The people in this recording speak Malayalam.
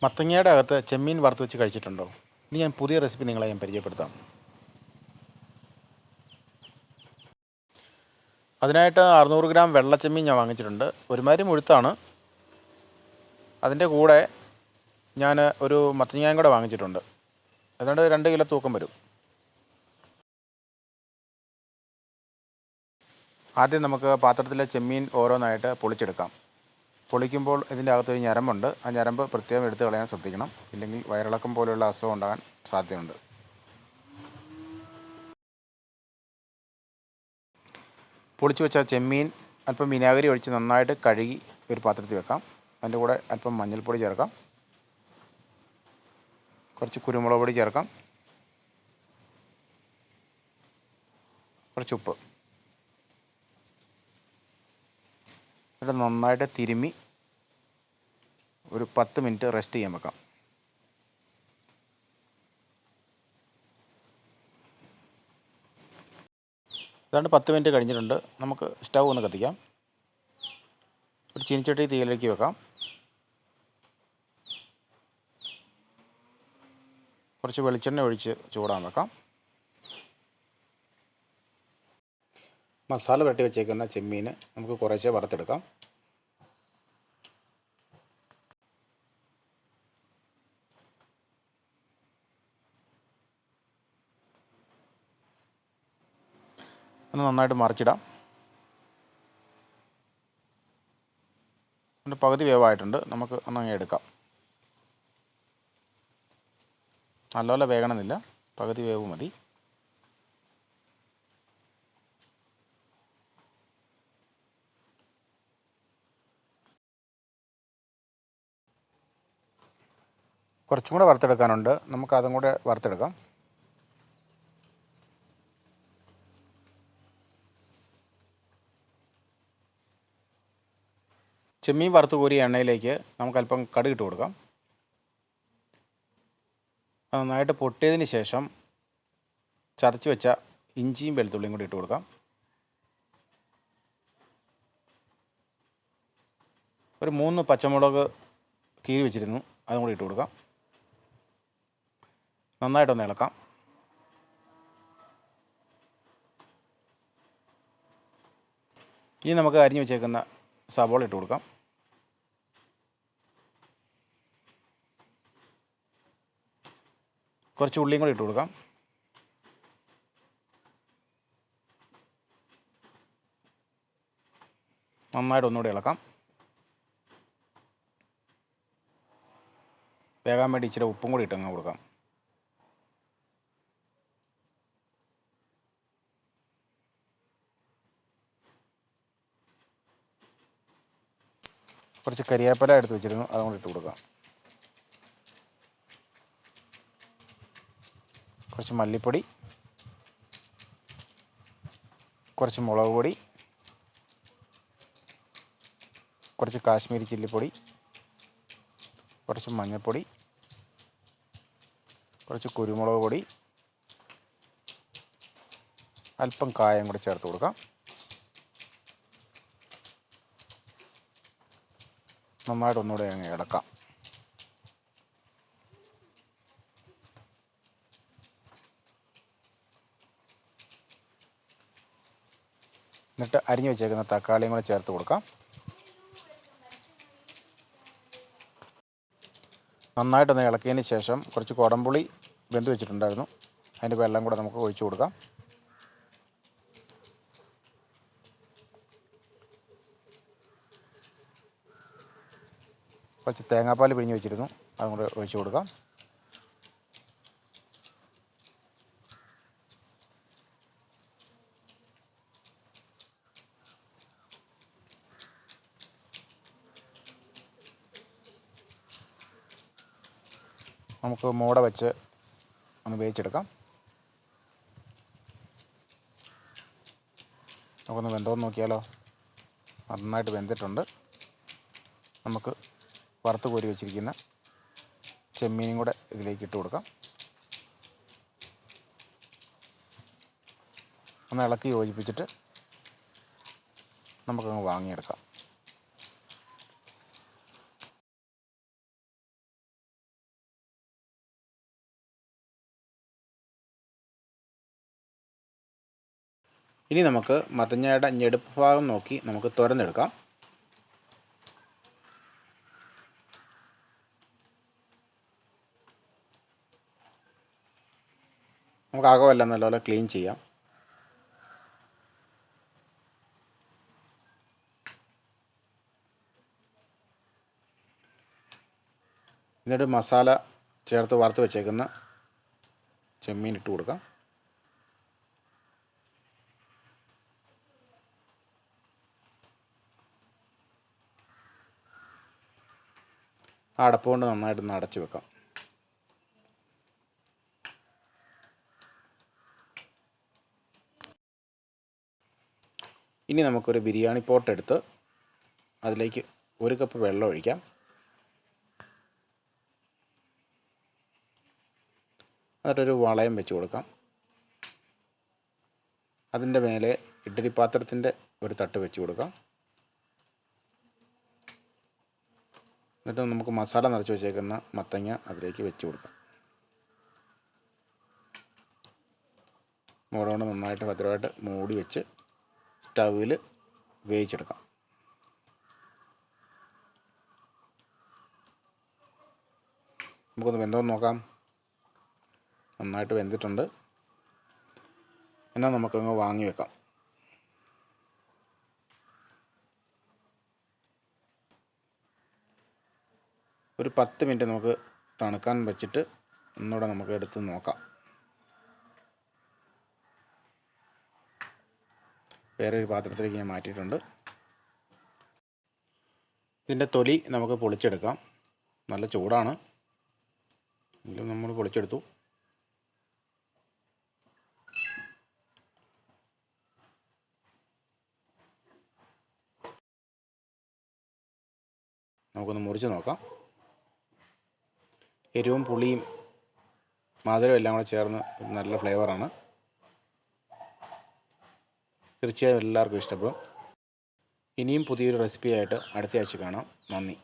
മത്തങ്ങയുടെ അകത്ത് ചെമ്മീൻ വറുത്ത് വെച്ച് കഴിച്ചിട്ടുണ്ടോ? ഇനി ഞാൻ പുതിയ റെസിപ്പി നിങ്ങളെ ഞാൻ പരിചയപ്പെടുത്താം. അതിനായിട്ട് 600 ഗ്രാം വെള്ളച്ചെമ്മീൻ ഞാൻ വാങ്ങിച്ചിട്ടുണ്ട്. ഒരുമാതിരി മുഴുത്താണ്. അതിൻ്റെ കൂടെ ഞാൻ ഒരു മത്തങ്ങയും കൂടെ വാങ്ങിച്ചിട്ടുണ്ട്. അതുകൊണ്ട് 2 കിലോ തൂക്കം വരും. ആദ്യം നമുക്ക് പാത്രത്തിലെ ചെമ്മീൻ ഓരോന്നായിട്ട് പൊളിച്ചെടുക്കാം. പൊളിക്കുമ്പോൾ ഇതിൻ്റെ അകത്തൊരു ഞരമ്പുണ്ട്. ആ ഞരമ്പ് പ്രത്യേകം എടുത്ത് കളയാൻ ശ്രദ്ധിക്കണം. ഇല്ലെങ്കിൽ വയറിളക്കം പോലെയുള്ള അസുഖം ഉണ്ടാകാൻ സാധ്യതയുണ്ട്. പൊളിച്ചു വെച്ച ചെമ്മീൻ അല്പം വിനാഗിരി ഒഴിച്ച് നന്നായിട്ട് കഴുകി ഒരു പാത്രത്തിൽ വെക്കാം. അതിൻ്റെ കൂടെ അല്പം മഞ്ഞൾപ്പൊടി ചേർക്കാം, കുറച്ച് കുരുമുളക് പൊടി ചേർക്കാം, കുറച്ച് ഉപ്പ്. എന്നിട്ട് നന്നായിട്ട് തിരുമ്മി ഒരു 10 മിനിറ്റ് റെസ്റ്റ് ചെയ്യാൻ വെക്കാം. ഏതാണ്ട് 10 മിനിറ്റ് കഴിഞ്ഞിട്ടുണ്ട്. നമുക്ക് സ്റ്റൗ ഒന്ന് കത്തിക്കാം. ഒരു ചീനിച്ചട്ടി തീയിലേക്ക് വെക്കാം. കുറച്ച് വെളിച്ചെണ്ണ ഒഴിച്ച് ചൂടാൻ വെക്കാം. മസാല പുരട്ടി വെച്ചേക്കുന്ന ചെമ്മീൻ നമുക്ക് കുറേശ്ശെ വറുത്തെടുക്കാം. ഒന്ന് നന്നായിട്ട് മറിച്ചിടാം. അതിൻ്റെ പകുതി വേവായിട്ടുണ്ട്. നമുക്ക് ഒന്നങ്ങ് എടുക്കാം. നല്ലപോലെ വേകണമെന്നില്ല, പകുതി വേവ് മതി. കുറച്ചും കൂടെ വറുത്തെടുക്കാനുണ്ട്. നമുക്ക് അതും കൂടെ വറുത്തെടുക്കാം. ചെമ്മീൻ വറുത്ത് കോരിയ എണ്ണയിലേക്ക് നമുക്ക് അല്പം കടുക് ഇട്ട് കൊടുക്കാം. നന്നായിട്ട് പൊട്ടിയതിന് ശേഷം ചതച്ച് വെച്ച ഇഞ്ചിയും വെളുത്തുള്ളിയും കൂടി ഇട്ട് കൊടുക്കാം. ഒരു 3 പച്ചമുളക് കീറി വെച്ചിരുന്നു, അതും കൂടി ഇട്ട് കൊടുക്കാം. നന്നായിട്ടൊന്ന് ഇളക്കാം. ഇനി നമുക്ക് അരിഞ്ഞു വെച്ചേക്കുന്ന സവോള ഇട്ട് കൊടുക്കാം. കുറച്ച് ഉള്ളിയും കൂടി ഇട്ട് കൊടുക്കാം. നന്നായിട്ട് ഒന്നുകൂടി ഇളക്കാം. വേകാൻ വേണ്ടി ഇച്ചിരി ഉപ്പും കൂടി ഇട്ടങ്ങ് കൊടുക്കാം. കുറച്ച് കരിവേപ്പില എടുത്ത് വെച്ചിരുന്നു, അതും കൂടി ഇട്ട് കൊടുക്കാം. കുറച്ച് മല്ലിപ്പൊടി, കുറച്ച് മുളക് പൊടി, കുറച്ച് കാശ്മീരി ചില്ലിപ്പൊടി, കുറച്ച് മഞ്ഞൾപ്പൊടി, കുറച്ച് കുരുമുളക് പൊടി, അല്പം കായം കൂടി ചേർത്ത് കൊടുക്കാം. നന്നായിട്ട് ഒന്നുകൂടെ അങ്ങ് ഇളക്കാം. എന്നിട്ട് അരിഞ്ഞു വെച്ചേക്കുന്ന തക്കാളിയും കൂടെ ചേർത്ത് കൊടുക്കാം. നന്നായിട്ടൊന്ന് ഇളക്കിയതിന് ശേഷം കുറച്ച് കുടംപുളി വെന്ത് വെച്ചിട്ടുണ്ടായിരുന്നു, അതിൻ്റെ വെള്ളം കൂടെ നമുക്ക് ഒഴിച്ചു കൊടുക്കാം. കുറച്ച് തേങ്ങാപ്പാൽ പിഴിഞ്ഞ് വെച്ചിരുന്നു, അതും കൂടെ ഒഴിച്ചു കൊടുക്കാം. നമുക്ക് മൂട വെച്ച് ഒന്ന് വേവിച്ചെടുക്കാം. നമുക്കൊന്ന് വെന്തോന്ന് നോക്കിയാലോ. നന്നായിട്ട് വെന്തിട്ടുണ്ട്. നമുക്ക് വറുത്ത് കോരി വെച്ചിരിക്കുന്ന ചെമ്മീനും കൂടെ ഇതിലേക്ക് ഇട്ട് കൊടുക്കാം. ഒന്ന് ഇളക്കി യോജിപ്പിച്ചിട്ട് നമുക്കങ്ങ് വാങ്ങിയെടുക്കാം. ഇനി നമുക്ക് മത്തങ്ങയുടെ ഞെടുപ്പ് ഭാഗം നോക്കി നമുക്ക് തുരന്നെടുക്കാം. നമുക്ക് അകമെല്ലാം നല്ലപോലെ ക്ലീൻ ചെയ്യാം. എന്നിട്ട് മസാല ചേർത്ത് വറുത്ത് വെച്ചേക്കുന്ന ചെമ്മീൻ ഇട്ട് കൊടുക്കാം. ആ അടപ്പ് കൊണ്ട് നന്നായിട്ടൊന്ന് അടച്ചു വെക്കാം. ഇനി നമുക്കൊരു ബിരിയാണി പോട്ട് എടുത്ത് അതിലേക്ക് 1 കപ്പ് വെള്ളം ഒഴിക്കാം. എന്നിട്ടൊരു വളയം വെച്ച് കൊടുക്കാം. അതിൻ്റെ മേലെ ഇഡ്ഡലി പാത്രത്തിൻ്റെ ഒരു തട്ട് വെച്ച് കൊടുക്കാം. എന്നിട്ട് നമുക്ക് മസാല നിറച്ച് വെച്ചേക്കുന്ന മത്തങ്ങ അതിലേക്ക് വെച്ച് കൊടുക്കാം. മുളകൊണ്ട് നന്നായിട്ട് ഭദ്രമായിട്ട് മൂടി വെച്ച് സ്റ്റൗവിൽ വേവിച്ചെടുക്കാം. നമുക്കൊന്ന് വെന്തോന്ന് നോക്കാം. നന്നായിട്ട് വെന്തിട്ടുണ്ട്. എന്നാൽ നമുക്കങ്ങ് വാങ്ങി വെക്കാം. ഒരു 10 മിനിറ്റ് നമുക്ക് തണുക്കാൻ വെച്ചിട്ട് ഒന്നുകൂടെ നമുക്ക് എടുത്ത് നോക്കാം. വേറൊരു പാത്രത്തിലേക്ക് ഞാൻ മാറ്റിയിട്ടുണ്ട്. ഇതിൻ്റെ തൊലി നമുക്ക് പൊളിച്ചെടുക്കാം. നല്ല ചൂടാണ്, എങ്കിലും നമ്മൾ പൊളിച്ചെടുത്തു. നമുക്കൊന്ന് മുറിച്ച് നോക്കാം. എരിവും പുളിയും മധുരവും എല്ലാം കൂടെ ചേർന്ന് നല്ല ഫ്ലേവറാണ്. തീർച്ചയായും എല്ലാവർക്കും ഇഷ്ടപ്പെടും. ഇനിയും പുതിയൊരു റെസിപ്പിയായിട്ട് അടുത്ത ആഴ്ച കാണാം. നന്ദി.